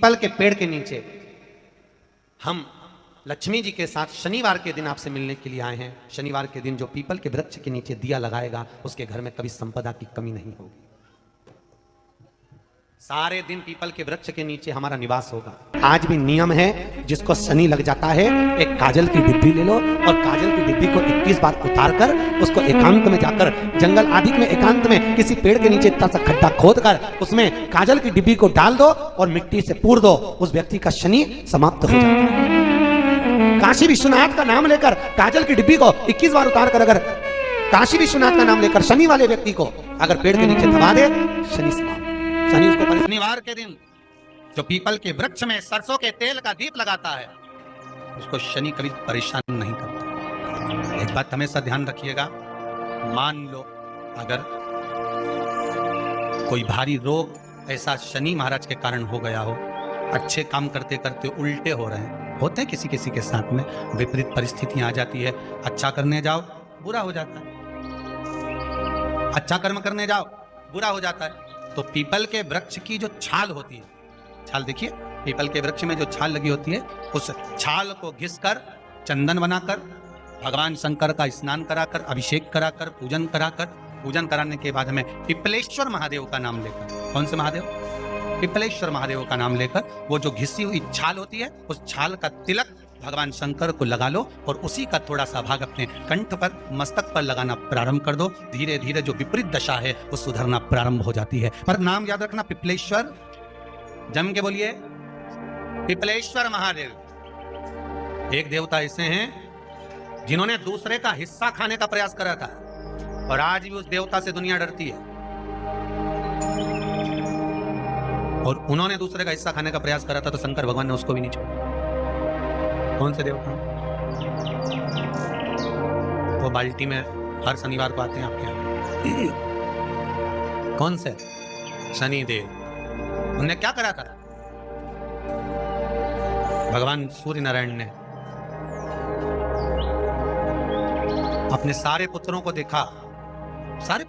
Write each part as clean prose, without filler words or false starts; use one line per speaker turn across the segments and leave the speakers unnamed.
People के पेड़ के नीचे हम लक्ष्मी जी के साथ शनिवार के दिन आपसे मिलने के लिए आए हैं। शनिवार के दिन जो पीपल के वृक्ष के नीचे दिया लगाएगा उसके घर में कभी संपदा की कमी नहीं होगी। सारे दिन पीपल के वृक्ष के नीचे हमारा निवास होगा। आज भी नियम है, जिसको शनि लग जाता है एक काजल की डिब्बी ले लो और काजल की डिब्बी को 21 बार उतार कर उसको एकांत में जाकर जंगल आदि में एकांत में किसी पेड़ के नीचे इतना सा खड्डा खोद कर उसमें काजल की डिब्बी को डाल दो और मिट्टी से पूर दो, उस व्यक्ति का शनि समाप्त हो जाता है। काशी विश्वनाथ का नाम लेकर काजल की डिब्बी को 21 बार उतार कर अगर काशी विश्वनाथ का नाम लेकर शनि वाले व्यक्ति को अगर पेड़ के नीचे दबा दे, शनि समाप्त। शनि उसको शनिवार के दिन जो पीपल के वृक्ष में सरसों के तेल का दीप लगाता है उसको शनि कभी परेशान नहीं करता। एक बात हमेशा ध्यान रखिएगा, मान लो अगर कोई भारी रोग ऐसा शनि महाराज के कारण हो गया हो, अच्छे काम करते करते उल्टे हो रहे हैं, होते हैं किसी किसी के साथ में, विपरीत परिस्थितियां आ जाती है, अच्छा करने जाओ बुरा हो जाता है, अच्छा कर्म करने जाओ बुरा हो जाता है। तो पीपल के वृक्ष की जो छाल होती है, छाल देखिए, पीपल के वृक्ष में जो छाल लगी होती है उस छाल को घिसकर चंदन बनाकर भगवान शंकर का स्नान कराकर अभिषेक कराकर पूजन कराने के बाद हमें पिपलेश्वर महादेव का नाम लेकर, कौन से महादेव? पिपलेश्वर महादेव का नाम लेकर वो जो घिसी हुई छाल होती है उस छाल का तिलक भगवान शंकर को लगा लो और उसी का थोड़ा सा भाग अपने कंठ पर मस्तक पर लगाना प्रारंभ कर दो। धीरे धीरे जो विपरीत दशा है वो सुधरना प्रारंभ हो जाती है। पर नाम याद रखना, पिपलेश्वर, जम के बोलिए, पिपलेश्वर महादेव। एक देवता ऐसे हैं जिन्होंने दूसरे का हिस्सा खाने का प्रयास करा था और आज भी उस देवता से दुनिया डरती है। और उन्होंने दूसरे का हिस्सा खाने का प्रयास करा था तो शंकर भगवान ने उसको भी नहीं छोड़ा। कौन से देवता? वो बाल्टी में हर शनिवार को आते हैं आपके यहाँ। कौन से? शनिदेव। उन्होंने क्या करा था? भगवान सूर्य नारायण ने अपने सारे पुत्रों को देखा, सारे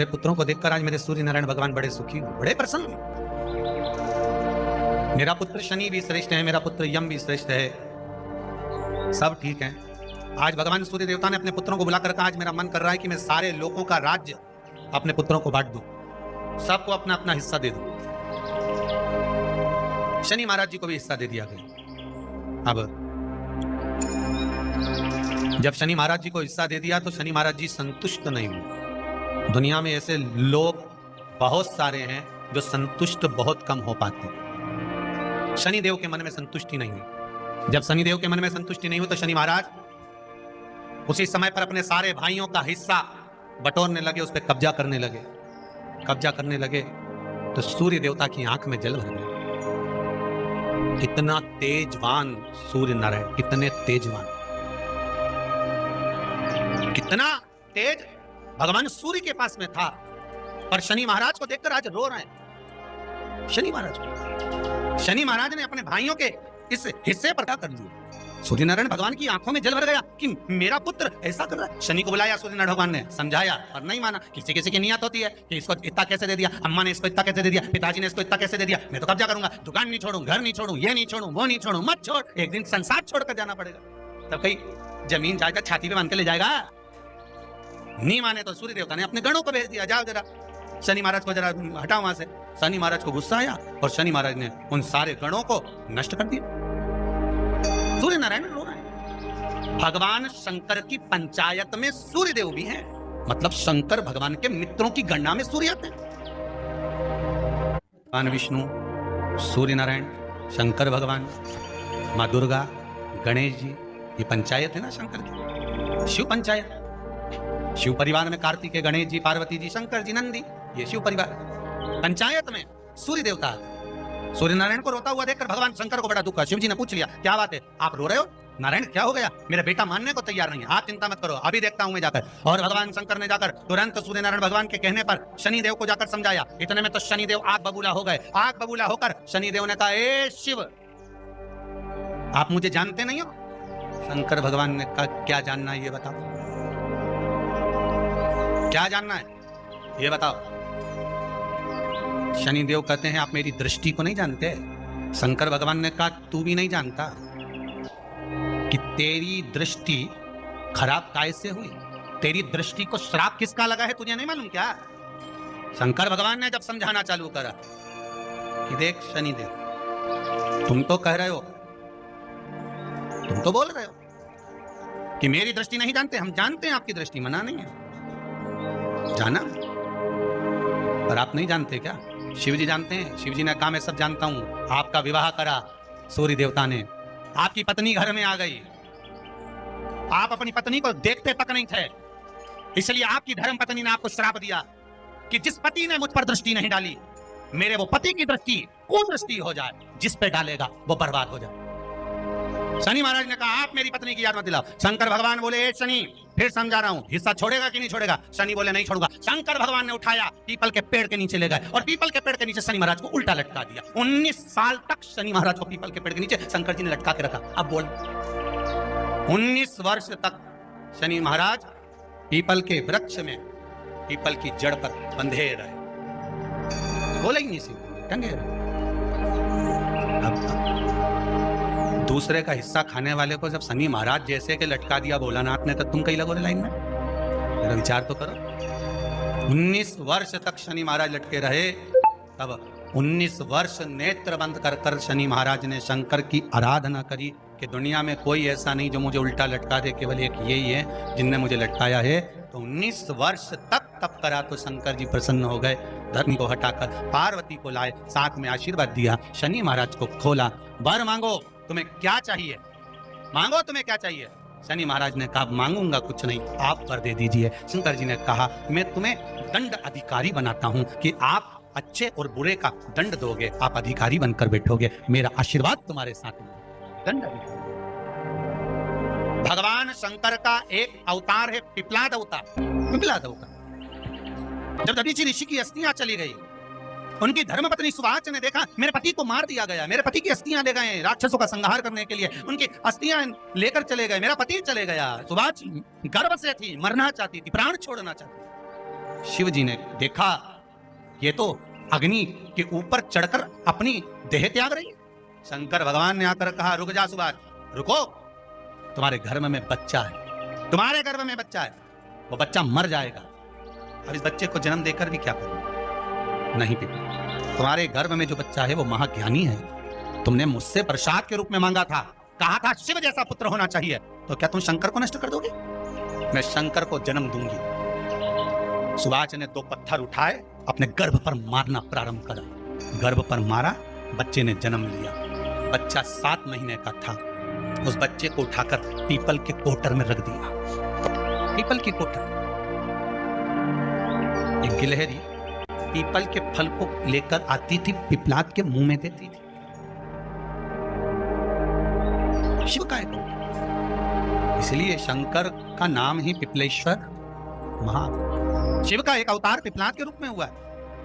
पुत्रों को देखकर आज मेरे सूर्य नारायण भगवान बड़े सुखी, बड़े प्रसन्न। मेरा पुत्र शनि भी श्रेष्ठ है, मेरा पुत्र यम भी श्रेष्ठ है, सब ठीक है। आज भगवान सूर्य देवता ने अपने पुत्रों को बुलाकर कहा, आज मेरा मन कर रहा है कि मैं सारे लोगों का राज्य अपने पुत्रों को बांट दूं, सबको अपना अपना हिस्सा दे दूं। शनि महाराज जी को भी हिस्सा दे दिया गया। अब जब शनि महाराज जी को हिस्सा दे दिया तो शनि महाराज जी संतुष्ट नहीं हुए। दुनिया में ऐसे लोग बहुत सारे हैं जो संतुष्ट बहुत कम हो पाते हैं। शनिदेव के मन में संतुष्टि नहीं हुई। जब शनिदेव के मन में संतुष्टि नहीं हुई तो शनि महाराज उसी समय पर अपने सारे भाइयों का हिस्सा बटोरने लगे, उस पर कब्जा करने लगे तो सूर्य देवता की आंख में जल भर गया। कितना तेजवान सूर्य नारायण, कितने तेजवान, कितना तेज भगवान सूर्य के पास में था। पर शनि महाराज को देखकर आज रो रहे हैं। शनि महाराज ने अपने भाइयों के इस हिस्से पर क्या कर लिया? सूर्य नारायण भगवान की आंखों में जल भर गया कि मेरा पुत्र ऐसा कर रहा है। शनि को बुलाया सूर्य नारायण भगवान ने, समझाया और नहीं माना। किसी किसी की नियत होती है कि इसको इतना कैसे दे दिया, अम्मा ने इसको इतना कैसे दे दिया, पिताजी ने इसको इतना कैसे दे दिया, मैं तो कब्जा करूंगा, दुकान नहीं छोड़ूं, घर नहीं छोड़ूं, ये नहीं छोड़ूं, वो नहीं छोड़ूं, मत छोड़, एक दिन संसार छोड़कर जाना पड़ेगा। तब कहीं जमीन जायदाद छाती पे बांध के ले जाएगा। नहीं माने तो सूर्य देवता ने अपने गणों को भेज दिया, जाओ जरा शनि महाराज को जरा हटाओ वहां से। शनि महाराज को गुस्सा आया और शनि महाराज ने उन सारे गणों को नष्ट कर दिया। सूर्य नारायण रो रहे हैं। भगवान शंकर की पंचायत में सूर्य देव भी हैं, मतलब शंकर भगवान के मित्रों की गणना में सूर्य आते हैं। भगवान विष्णु, सूर्य नारायण, शंकर भगवान, माँ दुर्गा, गणेश जी, ये पंचायत है ना शंकर की, शिव पंचायत। शिव परिवार में कार्तिकेय, गणेश जी, पार्वती जी, शंकर जी, नंदी, ये शिव परिवार। पंचायत में सूर्य देवता। सूर्य नारायण को रोता हुआ देखकर भगवान शंकर को बड़ा दुख हुआ। शिव जी ने पूछ लिया, क्या बात है, आप रो रहे हो? नारायण क्या हो गया? मेरा बेटा मानने को तैयार नहीं है, आप चिंता मत करो, अभी देखता हूं मैं जाकर। और भगवान शंकर ने जाकर तुरंत सूर्य नारायण भगवान के कहने पर शनिदेव को जाकर समझाया। इतने में तो शनिदेव आग बबूला हो गए। आग बबूला होकर शनिदेव ने कहा, ए शिव, आप मुझे जानते नहीं हो? शंकर भगवान ने कहा, क्या जानना है ये बताओ, क्या जानना है ये बताओ। शनिदेव कहते हैं आप मेरी दृष्टि को नहीं जानते। शंकर भगवान ने कहा तू भी नहीं जानता कि तेरी दृष्टि खराब कैसे हुई। तेरी दृष्टि को श्राप किसका लगा है तुझे नहीं मालूम क्या? शंकर भगवान ने जब समझाना चालू करा कि देख शनिदेव, तुम तो कह रहे हो, तुम तो बोल रहे हो कि मेरी दृष्टि नहीं जानते। हम जानते हैं आपकी दृष्टि, मना नहीं है, जाना, पर आप नहीं जानते क्या? शिव जी जानते हैं। शिव जी ने कहा मैं सब जानता हूं। आपका विवाह करा सूर्य देवता ने, आपकी पत्नी घर में आ गई, आप अपनी पत्नी को देखते तक नहीं थे, इसलिए आपकी धर्म पत्नी ने आपको श्राप दिया कि जिस पति ने मुझ पर दृष्टि नहीं डाली, मेरे वो पति की दृष्टि कुदृष्टि हो जाए, जिस पे डालेगा वो बर्बाद हो जाए। शनि महाराज ने कहा आप मेरी पत्नी की याद मत दिलाओ। शंकर भगवान बोले ए शनि, फिर समझा रहा हूं, हिस्सा छोड़ेगा कि नहीं छोड़ेगा? शनि बोले नहीं छोड़ूंगा। शंकर भगवान ने उठाया, पीपल के पेड़ के नीचे ले गए और पीपल के पेड़ के नीचे शनि महाराज को उल्टा लटका दिया। 19 साल तक शनि महाराज को पीपल के पेड़ के नीचे शंकर जी ने लटका के रखा। अब बोल, 19 वर्ष तक शनि महाराज पीपल के वृक्ष में पीपल की जड़ पर बंधे रहे, बोले ही नहीं सी, टंगे रहे। अब दूसरे का हिस्सा खाने वाले को जब शनि महाराज जैसे के लटका दिया भोलानाथ ने, तो तुम कहीं लगोगे लाइन में? मेरा विचार तो करो। 19 वर्ष तक शनि महाराज लटके रहे, तब 19 वर्ष नेत्र बंद कर कर शनि महाराज ने शंकर की आराधना करी कि दुनिया में कोई ऐसा नहीं जो मुझे उल्टा लटका दे, केवल एक यही है जिनने मुझे लटकाया है। तो 19 वर्ष तक तप करा तो शंकर जी प्रसन्न हो गए, धर्म को हटाकर पार्वती को लाए, साथ में आशीर्वाद दिया, शनि महाराज को खोला, वर मांगो तुम्हें क्या चाहिए, मांगो तुम्हें क्या चाहिए। शनि महाराज ने कहा मांगूंगा कुछ नहीं, आप कर दे दीजिए। शंकर जी ने कहा मैं तुम्हें दंड अधिकारी बनाता हूं कि आप अच्छे और बुरे का दंड दोगे, आप अधिकारी बनकर बैठोगे, मेरा आशीर्वाद तुम्हारे साथ में। दंड अधिकारी भगवान शंकर का एक अवतार है पिपलाद अवतार। पिपलाद अवतार जब दधीचि ऋषि की अस्थियां चली गई, उनकी धर्मपत्नी सुवाच ने देखा मेरे पति को मार दिया गया, मेरे पति की अस्थियां ले गए राक्षसों का संहार करने के लिए, उनकी अस्थियां लेकर चले गए, मेरा पति चले गया। सुवाच गर्भ से थी, मरना चाहती थी, प्राण छोड़ना चाहती। शिव जी ने देखा ये तो अग्नि के ऊपर चढ़कर अपनी देह त्याग रही। शंकर भगवान ने आकर कहा रुक जा सुवाच, रुको, तुम्हारे गर्भ में बच्चा है, तुम्हारे गर्भ में बच्चा है, वो बच्चा मर जाएगा। अब इस बच्चे को जन्म देकर भी क्या करूं? नहीं पिता, तुम्हारे गर्भ में जो बच्चा है वो महाज्ञानी है, तुमने मुझसे प्रसाद के रूप में मांगा था, कहा था शिव जैसा पुत्र होना चाहिए, तो क्या तुम शंकर को नष्ट कर दोगे? मैं शंकर को जन्म दूंगी। सुवाच ने 2 पत्थर उठाए, अपने गर्भ पर मारना प्रारंभ करा, गर्भ पर मारा, बच्चे ने जन्म लिया। बच्चा 7 महीने का था, उस बच्चे को उठाकर पीपल के कोटर में रख दिया। पीपल की कोटर, एक गिलहरी पीपल के फल को लेकर आती थी, पिपलाद के मुंह में देती थी। शिव का है, इसलिए शंकर का नाम ही पिपलेश्वर महा। शिव का एक अवतार पिपलाद के रूप में हुआ है।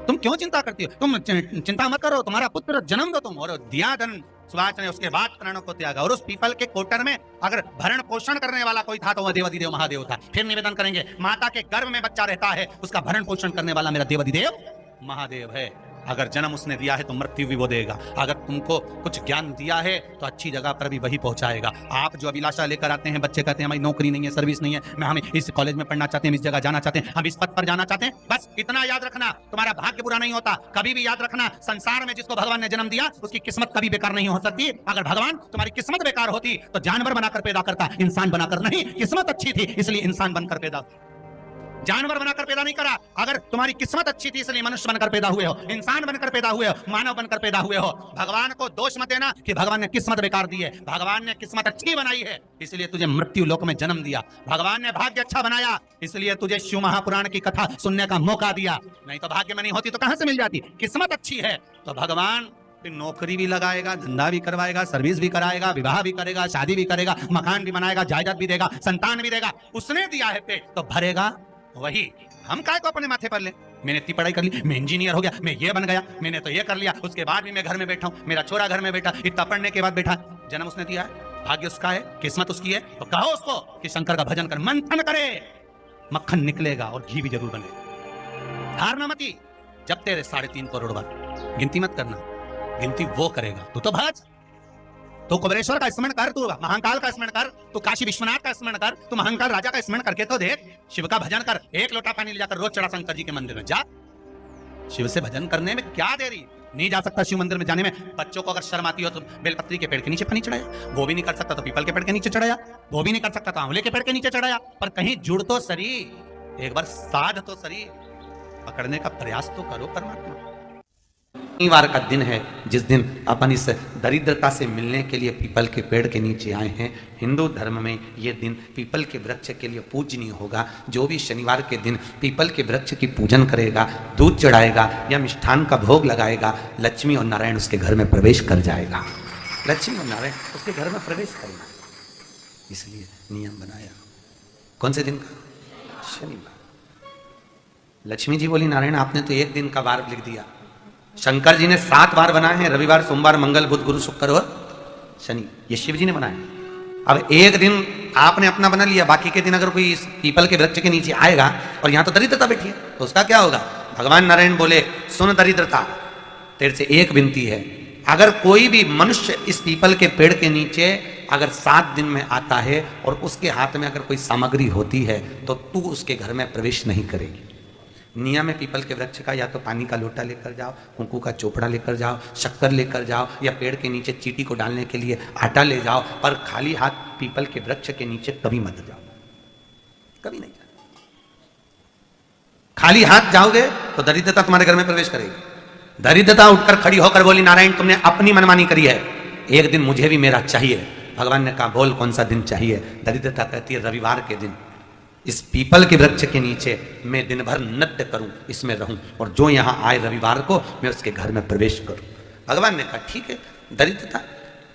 तुम क्यों चिंता करती हो? तुम चिंता मत करो, तुम्हारा पुत्र जन्म दो तुम। और दिया धन सुवाच ने, उसके बाद प्राणों को त्यागा। और उस पीपल के कोटर में अगर भरण पोषण करने वाला कोई था तो वह देवाधिदेव महादेव था। फिर निवेदन करेंगे, माता के गर्भ में बच्चा रहता है, उसका भरण पोषण करने वाला मेरा देवाधिदेव महादेव है। अगर जन्म उसने दिया है तो मृत्यु भी वो देगा। अगर तुमको कुछ ज्ञान दिया है तो अच्छी जगह पर भी वही पहुंचाएगा। आप जो अभिलाषा लेकर आते हैं, बच्चे कहते हैं हमारी नौकरी नहीं है, सर्विस नहीं है, हम इस कॉलेज में पढ़ना चाहते हैं, इस जगह जाना चाहते हैं, हम इस पद पर जाना चाहते हैं, बस इतना याद रखना, तुम्हारा भाग्य बुरा नहीं होता। कभी भी याद रखना, संसार में जिसको भगवान ने जन्म दिया उसकी किस्मत कभी बेकार नहीं हो सकती। अगर भगवान तुम्हारी किस्मत बेकार होती तो जानवर बनाकर पैदा करता, इंसान बनाकर नहीं। किस्मत अच्छी थी इसलिए इंसान बनकर पैदा, जानवर बनाकर पैदा नहीं करा। अगर तुम्हारी किस्मत अच्छी थी इसलिए मनुष्य बनकर पैदा हुए हो, इंसान बनकर पैदा हुए हो, मानव बनकर पैदा हुए हो। भगवान को दोष मत देना कि भगवान ने किस्मत बेकार दी है। भगवान ने किस्मत अच्छी बनाई है इसलिए तुझे मृत्यु लोक में जन्म दिया। भगवान ने भाग्य अच्छा बनाया इसलिए तुझे शिव महापुराण की कथा सुनने का मौका दिया। नहीं तो भाग्य में नहीं होती तो कहां से मिल जाती? किस्मत अच्छी है तो भगवान फिर नौकरी भी लगाएगा, धंधा भी करवाएगा, सर्विस भी कराएगा, विवाह भी करेगा, शादी भी करेगा, मकान भी बनाएगा, जायदाद भी देगा, संतान भी देगा। उसने दिया है पेट तो भरेगा वही। हम काय को अपने माथे पर ले? मैंने इतनी पढ़ाई कर ली, मैं इंजीनियर हो गया, मैं ये बन गया, मैंने तो ये कर लिया, उसके बाद भी मैं घर में बैठा हूँ, मेरा छोरा घर में बैठा, इतना पढ़ने के बाद बैठा। जन्म उसने दिया है, भाग्य उसका है, किस्मत उसकी है, तो कहो उसको कि शंकर का भजन कर, मंथन करे, मक्खन निकलेगा और घी भी जरूर बनेगा। हारना मती, जब तेरे 3.5 करोड़ बार गिनती मत करना, गिनती वो करेगा। तू तो भज, तू कुबेरेश्वर का स्मरण कर, तू महाकाल का स्मरण कर, तू काशी विश्वनाथ का स्मरण कर, तू महाकाल राजा का स्मरण करके तो देख, शिव का भजन कर, एक लोटा पानी ले जाकर रोज चढ़ा शंकर जी के मंदिर में जा। शिव से भजन करने में क्या देरी, नहीं जा सकता शिव मंदिर में जाने में। बच्चों को अगर शर्म आती हो तो बेलपत्री के पेड़ के नीचे पानी चढ़ाया, वो भी नहीं कर सकता तो पीपल के पेड़ के नीचे चढ़ाया, वो भी नहीं कर सकता तो आंवले के पेड़ के नीचे चढ़ाया। पर कहीं जुड़ तो सरी, एक बार साध तो सरी, पकड़ने का प्रयास तो करो परमात्मा। शनिवार का दिन है जिस दिन अपन इस दरिद्रता से मिलने के लिए पीपल के पेड़ के नीचे आए हैं। हिंदू धर्म में ये दिन पीपल के वृक्ष के लिए पूजनीय होगा। जो भी शनिवार के दिन पीपल के वृक्ष की पूजन करेगा, दूध चढ़ाएगा या मिष्ठान का भोग लगाएगा, लक्ष्मी और नारायण उसके घर में प्रवेश कर जाएगा। लक्ष्मी और नारायण उसके घर में प्रवेश करेगा, इसलिए नियम बनाया। कौन से दिन का? शनिवार। लक्ष्मी जी बोली नारायण आपने तो एक दिन का वार लिख दिया, शंकर जी ने 7 बार बनाए हैं, रविवार सोमवार मंगल बुध गुरु शुक्र और शनि, ये शिव जी ने बनाए। अब एक दिन आपने अपना बना लिया, बाकी के दिन अगर कोई इस पीपल के वृक्ष के नीचे आएगा और यहां तो दरिद्रता बैठी है तो उसका क्या होगा? भगवान नारायण बोले सुन दरिद्रता, तेरे से एक विनती है, अगर कोई भी मनुष्य इस पीपल के पेड़ के नीचे अगर 7 दिन में आता है और उसके हाथ में अगर कोई सामग्री होती है तो तू उसके घर में प्रवेश नहीं करेगी। नियम है पीपल के वृक्ष का, या तो पानी का लोटा लेकर जाओ, कुंकू का चोपड़ा लेकर जाओ, शक्कर लेकर जाओ, या पेड़ के नीचे चींटी को डालने के लिए आटा ले जाओ, पर खाली हाथ पीपल के वृक्ष के नीचे कभी मत जाओ, कभी नहीं जाओ। खाली हाथ जाओगे तो दरिद्रता तुम्हारे घर में प्रवेश करेगी। दरिद्रता उठकर खड़ी होकर बोली नारायण तुमने अपनी मनमानी करी है, एक दिन मुझे भी मेरा चाहिए। भगवान ने कहा बोल कौन सा दिन चाहिए? दरिद्रता कहती है रविवार के दिन इस पीपल के वृक्ष के नीचे मैं दिन भर नृत्य करूं, इसमें रहूं, और जो यहां आए रविवार को मैं उसके घर में प्रवेश करूं। भगवान ने कहा ठीक है। दरिद्रता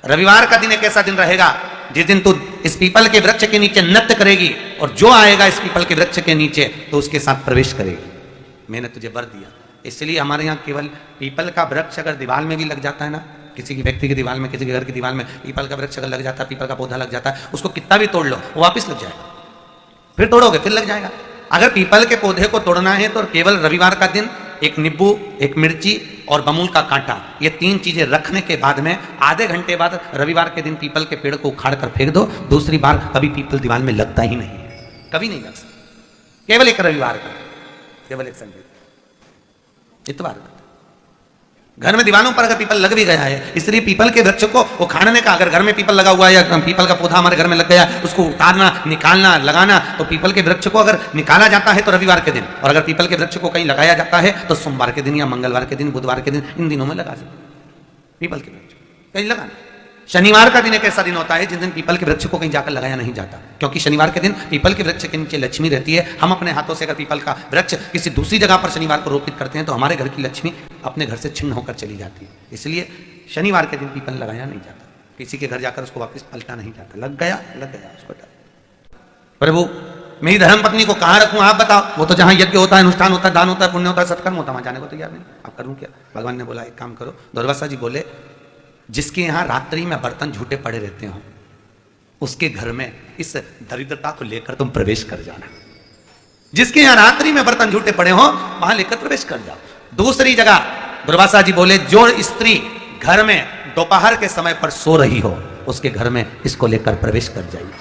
रविवार का दिन एक ऐसा दिन रहेगा जिस दिन तू इस पीपल के वृक्ष के नीचे नृत्य करेगी और जो आएगा इस पीपल के वृक्ष के नीचे तो उसके साथ प्रवेश करेगी। मैंने तुझे वर दिया। इसलिए हमारे यहाँ केवल पीपल का वृक्ष अगर दीवार में भी लग जाता है ना, किसी की व्यक्ति की दीवार में, किसी के घर की दीवार में पीपल का वृक्ष अगर लग जाता है, पीपल का पौधा लग जाता है, उसको कितना भी तोड़ लो वो वापिस लग जाएगा, फिर तोड़ोगे फिर लग जाएगा। अगर पीपल के पौधे को तोड़ना है तो केवल रविवार का दिन एक नींबू, एक मिर्ची और बमूल का कांटा, ये 3 चीजें रखने के बाद में आधे घंटे बाद रविवार के दिन पीपल के पेड़ को उखाड़ कर फेंक दो। दूसरी बार कभी पीपल दीवार में लगता ही नहीं है, कभी नहीं लग सकता। केवल एक रविवार का, केवल एक संडे, इतवार का। घर में दीवानों पर अगर पीपल लग भी गया है, इसलिए पीपल के वृक्ष को उखाड़ने का, अगर घर में पीपल लगा हुआ है या पीपल का पौधा हमारे घर में लग गया, उसको उतारना, निकालना, लगाना, तो पीपल के वृक्ष को अगर निकाला जाता है तो रविवार के दिन, और अगर पीपल के वृक्ष को कहीं लगाया जाता है तो सोमवार के दिन या मंगलवार के दिन, बुधवार के दिन, इन दिनों में लगा सकते पीपल के वृक्ष कहीं लगाना। शनिवार का दिन एक ऐसा दिन होता है जिस दिन पीपल के वृक्ष को कहीं जाकर लगाया नहीं जाता, क्योंकि शनिवार के दिन पीपल के वृक्ष के नीचे लक्ष्मी रहती है। हम अपने हाथों से अगर पीपल का वृक्ष किसी दूसरी जगह पर शनिवार को रोपित करते हैं तो हमारे घर की लक्ष्मी अपने घर से छिन्न होकर चली जाती है। इसलिए शनिवार के दिन पीपल लगाया नहीं जाता, किसी के घर जाकर उसको वापस पलटा नहीं जाता। लग गया उसको। प्रभु मेरी धर्मपत्नी को कहाँ रखूं आप बताओ? वो तो जहां यज्ञ होता है, अनुष्ठान होता है, दान होता है, पुण्य होता है, सत्कर्म होता है, वहां जाने को तैयार नहीं। आप करूं क्या? भगवान ने बोला एक काम करो। दुर्वासा जी बोले जिसके यहां रात्रि में बर्तन झूठे पड़े रहते हो उसके घर में इस दरिद्रता को लेकर तुम प्रवेश कर जाना। जिसके यहां रात्रि में बर्तन झूठे पड़े हो वहां लेकर प्रवेश कर जाओ। दूसरी जगह दुर्वासा जी बोले जो स्त्री घर में दोपहर के समय पर सो रही हो उसके घर में इसको लेकर प्रवेश कर जाइए।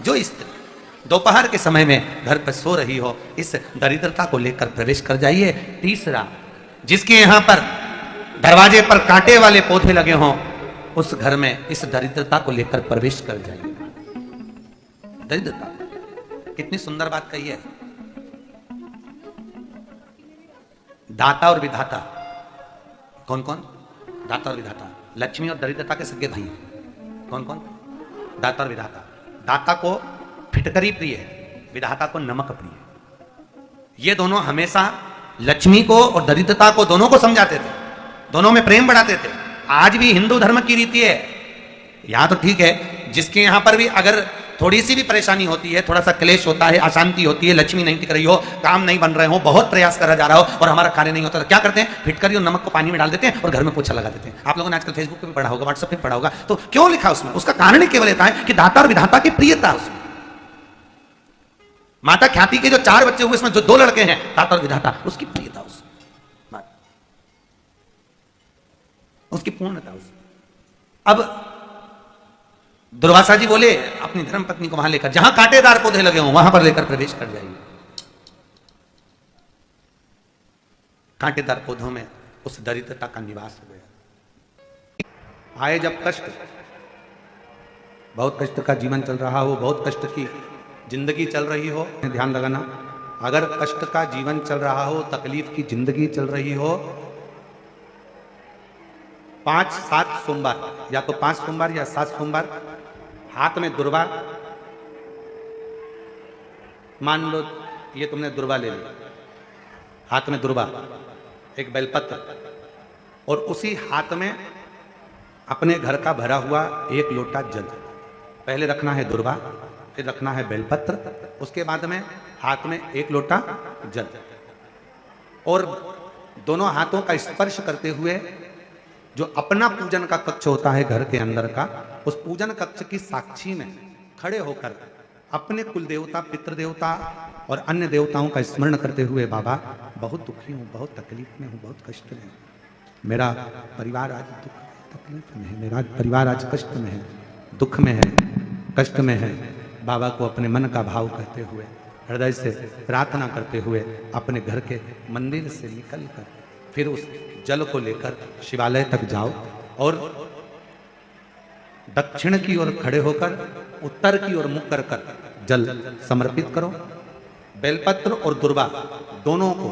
जो स्त्री दोपहर के समय में घर पर सो रही हो इस दरिद्रता को लेकर प्रवेश कर जाइए। तीसरा, जिसके यहां पर दरवाजे पर कांटे वाले पौधे लगे हों उस घर में इस दरिद्रता को लेकर प्रवेश कर जाइए। दरिद्रता कितनी सुंदर बात कही है। दाता और विधाता कौन कौन? दाता और विधाता, लक्ष्मी और दरिद्रता के सगे भाई हैं। कौन कौन? दाता और विधाता। दाता को फिटकरी प्रिय है, विधाता को नमक प्रिय है। ये दोनों हमेशा लक्ष्मी को और दरिद्रता को दोनों को समझाते थे, दोनों में प्रेम बढ़ाते थे। आज भी हिंदू धर्म की रीति है। यहां तो ठीक है, जिसके यहां पर भी अगर थोड़ी सी भी परेशानी होती है, थोड़ा सा क्लेश होता है, अशांति होती है, लक्ष्मी नहीं टिक रही हो, काम नहीं बन रहे हो, बहुत प्रयास करा जा रहा हो और हमारा कार्य नहीं होता, तो क्या करते हैं? फिटकरी और नमक को पानी में डाल देते हैं और घर में पोछा लगा देते हैं। आप लोगों ने आजकल फेसबुक पे भी पढ़ा होगा, व्हाट्सएप पे पढ़ा होगा। तो क्यों लिखा उसमें? उसका कारण केवल इतना है कि दाता और विधाता की प्रियता उसमें। माता ख्याति के जो 4 बच्चे हुए उसमें जो 2 लड़के हैं दाता और विधाता, उसकी प्रियता उसमें। उसकी पूर्णता उस। अब दुर्वासा जी बोले अपनी धर्मपत्नी को वहां लेकर, जहां कांटेदार पौधे लगे हों वहां पर लेकर प्रवेश कर जाइए। कांटेदार पौधों में उस दरिद्रता का निवास हो गया। आए जब कष्ट, बहुत कष्ट का जीवन चल रहा हो, बहुत कष्ट की जिंदगी चल रही हो, ध्यान लगाना, अगर कष्ट का जीवन चल रहा हो, तकलीफ की जिंदगी चल रही हो, 5-7 सोमवार, या तो 5 सोमवार या 7 सोमवार, हाथ में दुर्वा, मान लो ये तुमने दुर्वा ले ली, हाथ में दुर्वा, एक बेलपत्र, और उसी हाथ में अपने घर का भरा हुआ 1 लोटा जल। पहले रखना है दुर्वा, फिर रखना है बेलपत्र, उसके बाद में हाथ में 1 लोटा जल, और दोनों हाथों का स्पर्श करते हुए जो अपना पूजन का कक्ष होता है घर के अंदर का, उस पूजन कक्ष की साक्षी में खड़े होकर अपने कुल देवता, पितृ देवता और अन्य देवताओं का स्मरण करते हुए, बाबा बहुत दुखी हूँ, बहुत तकलीफ में हूँ, बहुत कष्ट में हूँ, मेरा परिवार आज दुख तकलीफ में है, मेरा परिवार आज कष्ट में है, दुख में है, कष्ट में है। बाबा को अपने मन का भाव कहते हुए, हृदय से प्रार्थना करते हुए अपने घर के मंदिर से निकलकर फिर उस जल को लेकर शिवालय तक जाओ और दक्षिण की ओर खड़े होकर उत्तर की ओर मुख कर जल समर्पित करो। बेलपत्र और दुर्वा दोनों को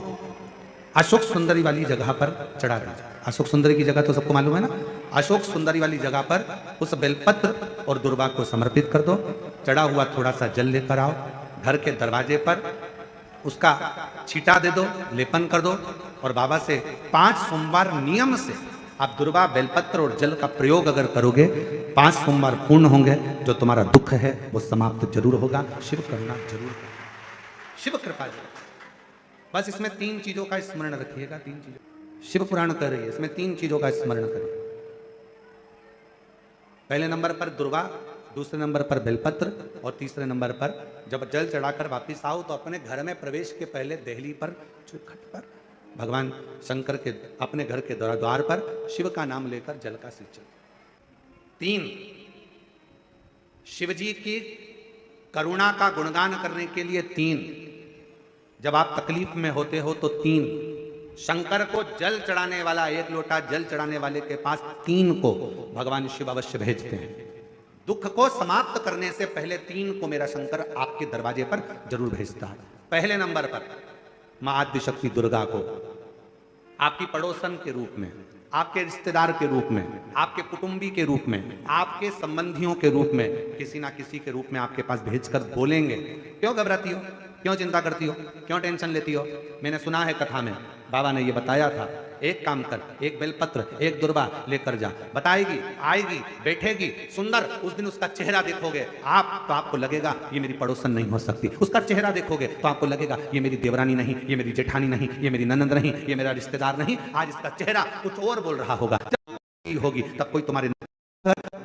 अशोक सुंदरी वाली जगह पर चढ़ा दीजिए। अशोक सुंदरी की जगह तो सबको मालूम है ना, अशोक सुंदरी वाली जगह पर उस बेलपत्र और दुर्वा को समर्पित कर दो। चढ़ा हुआ थोड़ा सा जल लेकर आओ, घर के दरवाजे पर उसका छींटा दे दो, लेपन कर दो, और बाबा से 5 सोमवार नियम से आप दुर्वा, बेलपत्र और जल का प्रयोग अगर करोगे, 5 सोमवार पूर्ण होंगे, जो तुम्हारा दुख है वो समाप्त जरूर होगा। शिव करुणा जरूर होगा, शिव कृपा जरूर। बस इसमें 3 चीजों का स्मरण रखिएगा, 3 चीजों शिव पुराण कर रही है, इसमें 3 चीजों का स्मरण करिए। पहले नंबर पर दुर्वा, दूसरे नंबर पर बेलपत्र, और तीसरे नंबर पर जब जल चढ़ाकर वापिस आओ तो अपने घर में प्रवेश के पहले देहली पर, चौखट पर भगवान शंकर के अपने घर के द्वार पर शिव का नाम लेकर जल का सिंचन। 3, शिव जी की करुणा का गुणगान करने के लिए 3, जब आप तकलीफ में होते हो तो 3, शंकर को जल चढ़ाने वाला, 1 लोटा जल चढ़ाने वाले के पास 3 को भगवान शिव अवश्य भेजते हैं। दुख को समाप्त करने से पहले 3 को मेरा शंकर आपके दरवाजे पर जरूर भेजता है। पहले नंबर पर मां आद्य शक्ति दुर्गा को आपकी पड़ोसन के रूप में, आपके रिश्तेदार के रूप में, आपके कुटुंबी के रूप में, आपके संबंधियों के रूप में, किसी ना किसी के रूप में आपके पास भेजकर बोलेंगे, क्यों घबराती हो, क्यों चिंता करती हो, क्यों टेंशन लेती हो। मैंने सुना है कथा में बाबा ने ये बताया था, एक काम कर, 1 बेलपत्र, 1 दुर्वा लेकर जा, बताएगी, आएगी, बैठेगी, सुंदर, उस दिन उसका चेहरा देखोगे आप तो आपको लगेगा ये मेरी पड़ोसन नहीं हो सकती। उसका चेहरा देखोगे तो आपको लगेगा ये मेरी देवरानी नहीं, ये मेरी जेठानी नहीं, ये मेरी ननंद नहीं, ये मेरा रिश्तेदार नहीं। आज इसका चेहरा कुछ और बोल रहा होगा। जब होगी तब कोई तुम्हारे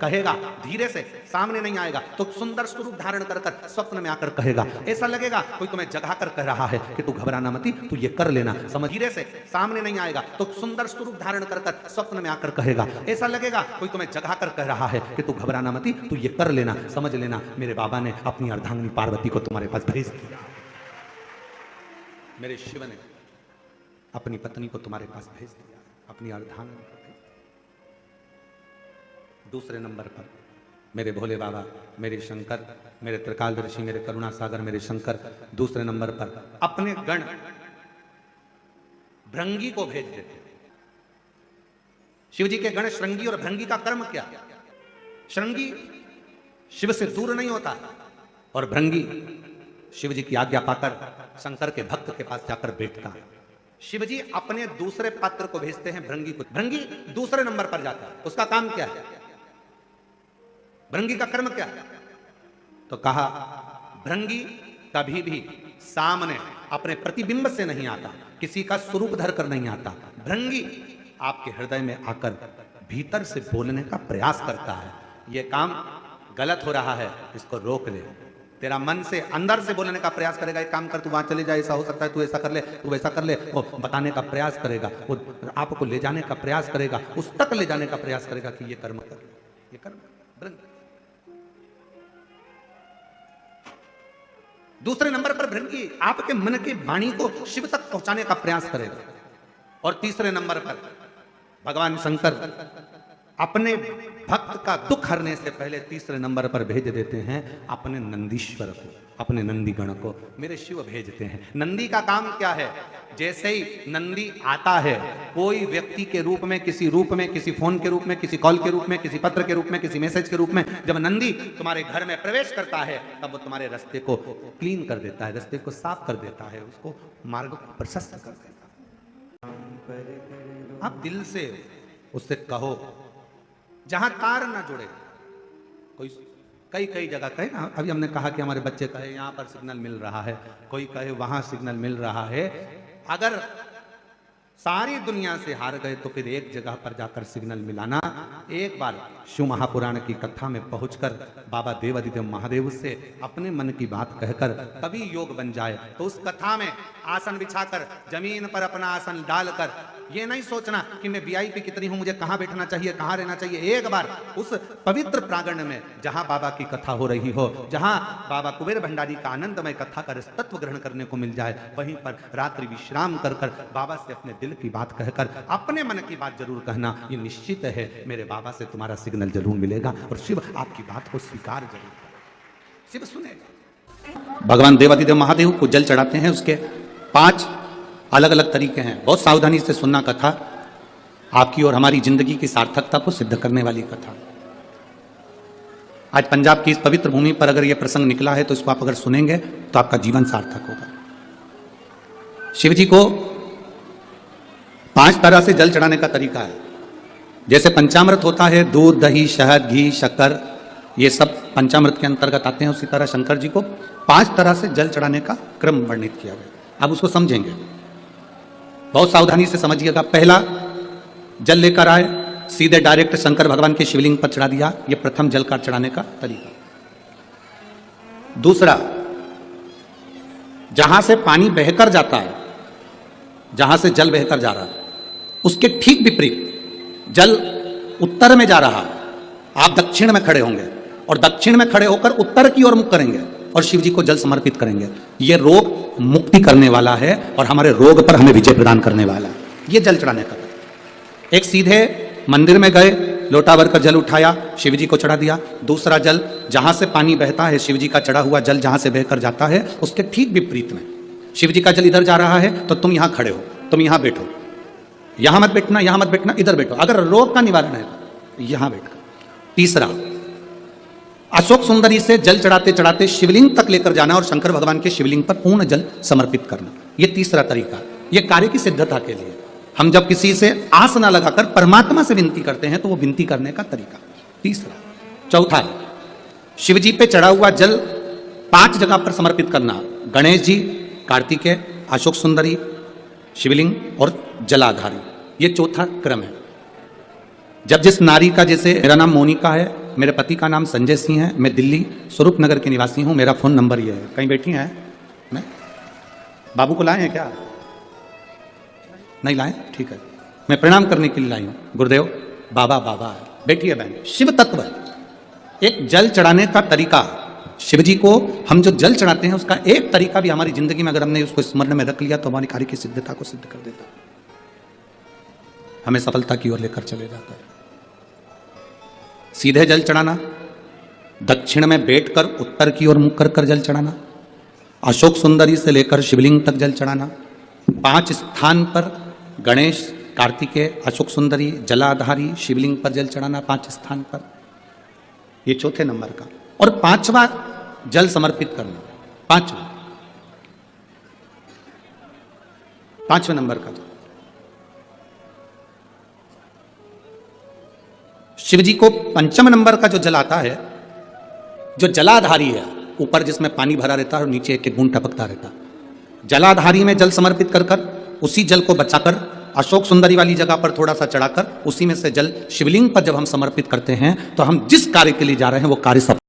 कहेगा, धीरे से सामने नहीं आएगा तो सुंदर स्वरूप धारण कर कर स्वप्न में आकर कहेगा। ऐसा लगेगा कोई तुम्हें जगा कर कह रहा है कि तू घबराना मती, तू ये कर लेना, समझ। धीरे से सामने नहीं आएगा तो सुंदर स्वरूप धारण कर कर स्वप्न में आकर कहेगा। ऐसा लगेगा कोई तुम्हें जगा कर कह रहा है कि तू घबराना मती, तू ये कर लेना, समझ लेना, मेरे बाबा ने अपनी अर्धांगिनी पार्वती को तुम्हारे पास भेज दिया, मेरे शिव ने अपनी पत्नी को तुम्हारे पास भेज दिया, अपनी अर्धांगिनी। दूसरे नंबर पर मेरे भोले बाबा, मेरे शंकर, मेरे त्रिकालदर्शी, मेरे करुणा सागर, मेरे शंकर दूसरे नंबर पर अपने गण भृंगी को भेज देते। शिव जी के गण श्रृंगी और भृंगी का कर्म क्या? श्रृंगी शिव से दूर नहीं होता और भृंगी शिव जी की आज्ञा पाकर शंकर के भक्त के पास जाकर बैठता है। शिव जी अपने दूसरे पात्र को भेजते हैं भृंगी को। भृंगी दूसरे नंबर पर जाता है, उसका काम क्या है? भृंगी का कर्म क्या है? तो कहा भृंगी कभी भी सामने अपने प्रतिबिंब से नहीं आता, किसी का स्वरूप धर कर नहीं आता। भृंगी आपके हृदय में आकर भीतर से बोलने का प्रयास करता है। यह काम गलत हो रहा है, इसको रोक ले। तेरा मन से अंदर से बोलने का प्रयास करेगा, एक काम कर, तू वहां चले जा, ऐसा हो सकता है, तू ऐसा कर ले, तू वैसा कर ले, वो बताने का प्रयास करेगा, वो आपको ले जाने का प्रयास करेगा, उस तक ले जाने का प्रयास करेगा कि ये कर्म कर, ये कर्म। दूसरे नंबर पर भृंगी आपके मन की वाणी को शिव तक पहुंचाने का प्रयास करेगा। और तीसरे नंबर पर भगवान शंकर अपने भक्त का दुख हरने से पहले तीसरे नंबर पर भेज देते हैं अपने नंदीश्वर को, अपने नंदीगण को मेरे शिव भेजते हैं। नंदी का काम क्या है? जैसे ही नंदी आता है, कोई व्यक्ति के रूप में, किसी रूप में, किसी फोन के रूप में, किसी कॉल के रूप में, किसी पत्र के रूप में, किसी मैसेज के रूप में, जब नंदी तुम्हारे घर में प्रवेश करता है तब वो तुम्हारे रास्ते को क्लीन कर देता है, रास्ते को साफ कर देता है, उसको मार्ग को प्रशस्त कर देता है। आप दिल से उससे कहो, जहां तार ना जुड़े, कोई कई जगह कहे ना, अभी हमने कहा कि हमारे बच्चे कहे यहां पर सिग्नल मिल रहा है, कोई कहे वहां सिग्नल मिल रहा है। अगर सारी दुनिया से हार गए तो फिर एक जगह पर जाकर सिग्नल मिलाना। एक बार शिव महापुराण की कथा में पहुंचकर बाबा देवादिदेव महादेव से अपने मन की बात कहकर तभी योग बन जाए। तो उस कथा में आसन बिछाकर जमीन पर अपना आसन डालकर ये नहीं सोचना कि मैं वीआईपी कितनी हूं, मुझे कहां बैठना चाहिए, कहां रहना चाहिए। एक बार उस पवित्र प्रांगण में जहां बाबा की कथा हो रही हो, जहां बाबा कुबेर भंडारी का आनंदमय कथा का तत्व ग्रहण करने को मिल जाए, वहीं पर रात्रि विश्राम कर कर बाबा से अपने दिल की बात कहकर अपने मन की बात जरूर कहना। ये निश्चित है मेरे बाबा से तुम्हारा सिग्नल जरूर मिलेगा और शिव आपकी बात को स्वीकार जरूर करेगा, शिव सुनेगा। भगवान देवादिदेव महादेव को जल चढ़ाते हैं, उसके 5 अलग अलग तरीके हैं। बहुत सावधानी से सुनना कथा, आपकी और हमारी जिंदगी की सार्थकता को सिद्ध करने वाली कथा। आज पंजाब की इस पवित्र भूमि पर अगर यह प्रसंग निकला है तो इसको आप अगर सुनेंगे तो आपका जीवन सार्थक होगा। शिव जी को 5 तरह से जल चढ़ाने का तरीका है। जैसे पंचामृत होता है, दूध, दही, शहद, घी, शक्कर, ये सब पंचामृत के अंतर्गत आते हैं। उसी तरह शंकर जी को 5 तरह से जल चढ़ाने का क्रम वर्णित किया गया। अब उसको समझेंगे, बहुत सावधानी से समझिएगा। पहला, जल लेकर आए, सीधे डायरेक्ट शंकर भगवान के शिवलिंग पर चढ़ा दिया। यह प्रथम जल का चढ़ाने का तरीका। दूसरा, जहां से पानी बहकर जाता है, जहां से जल बहकर जा रहा है, उसके ठीक विपरीत जल उत्तर में जा रहा है। आप दक्षिण में खड़े होंगे और दक्षिण में खड़े होकर उत्तर की ओर मुख करेंगे और शिव जी को जल समर्पित करेंगे। यह रोग मुक्ति करने वाला है और हमारे रोग पर हमें विजय प्रदान करने वाला है। यह जल चढ़ाने का। एक सीधे मंदिर में गए, लोटा भर कर जल उठाया, शिव जी को चढ़ा दिया। दूसरा जल, जहां से पानी बहता है, शिव जी का चढ़ा हुआ जल जहां से बहकर जाता है, उसके ठीक विपरीत में शिव जी का जल इधर जा रहा है तो तुम यहां खड़े हो, तुम यहां बैठो, यहां मत बैठना, यहां मत बैठना, इधर बैठो। अगर रोग का निवारण है तो यहां बैठकर। तीसरा, अशोक सुंदरी से जल चढ़ाते चढ़ाते शिवलिंग तक लेकर जाना और शंकर भगवान के शिवलिंग पर पूर्ण जल समर्पित करना। यह तीसरा तरीका। यह कार्य की सिद्धता के लिए। हम जब किसी से आस न लगाकर परमात्मा से विनती करते हैं तो वो विनती करने का तरीका तीसरा। चौथा, शिव जी पे चढ़ा हुआ जल 5 जगह पर समर्पित करना। गणेश जी, कार्तिकेय, अशोक सुंदरी, शिवलिंग और जलाधारी। ये चौथा क्रम है। जब जिस नारी का, जैसे मेरा नाम मोनिका है, मेरे पति का नाम संजय सिंह है, मैं दिल्ली स्वरूप नगर के निवासी हूं, मेरा फोन नंबर ये है। कहीं बैठी हैं? मैं बाबू को लाए हैं क्या? नहीं लाए? ठीक है, मैं प्रणाम करने के लिए लाई हूं। गुरुदेव, बाबा बाबा है, बैठिए बहन। शिव तत्व है। एक जल चढ़ाने का तरीका, शिव जी को हम जो जल चढ़ाते हैं उसका एक तरीका भी हमारी जिंदगी में अगर हमने उसको स्मरण में रख लिया तो हमारी कार्य की सिद्धता को सिद्ध कर देता है, हमें सफलता की ओर लेकर चले जाता है। सीधे जल चढ़ाना, दक्षिण में बैठकर उत्तर की ओर मुख कर कर जल चढ़ाना, अशोक सुंदरी से लेकर शिवलिंग तक जल चढ़ाना, 5 स्थान पर गणेश, कार्तिकेय, अशोक सुंदरी, जलाधारी, शिवलिंग पर जल चढ़ाना 5 स्थान पर। ये चौथे नंबर का। और 5वां जल समर्पित करना, 5वें नंबर का। शिव जी को 5वें नंबर का जो जल आता है, जो जलाधारी है, ऊपर जिसमें पानी भरा रहता है और नीचे एक एक बूंद टपकता रहता है, जलाधारी में जल समर्पित कर कर उसी जल को बचाकर अशोक सुंदरी वाली जगह पर थोड़ा सा चढ़ाकर उसी में से जल शिवलिंग पर जब हम समर्पित करते हैं तो हम जिस कार्य के लिए जा रहे हैं वो कार्य सफल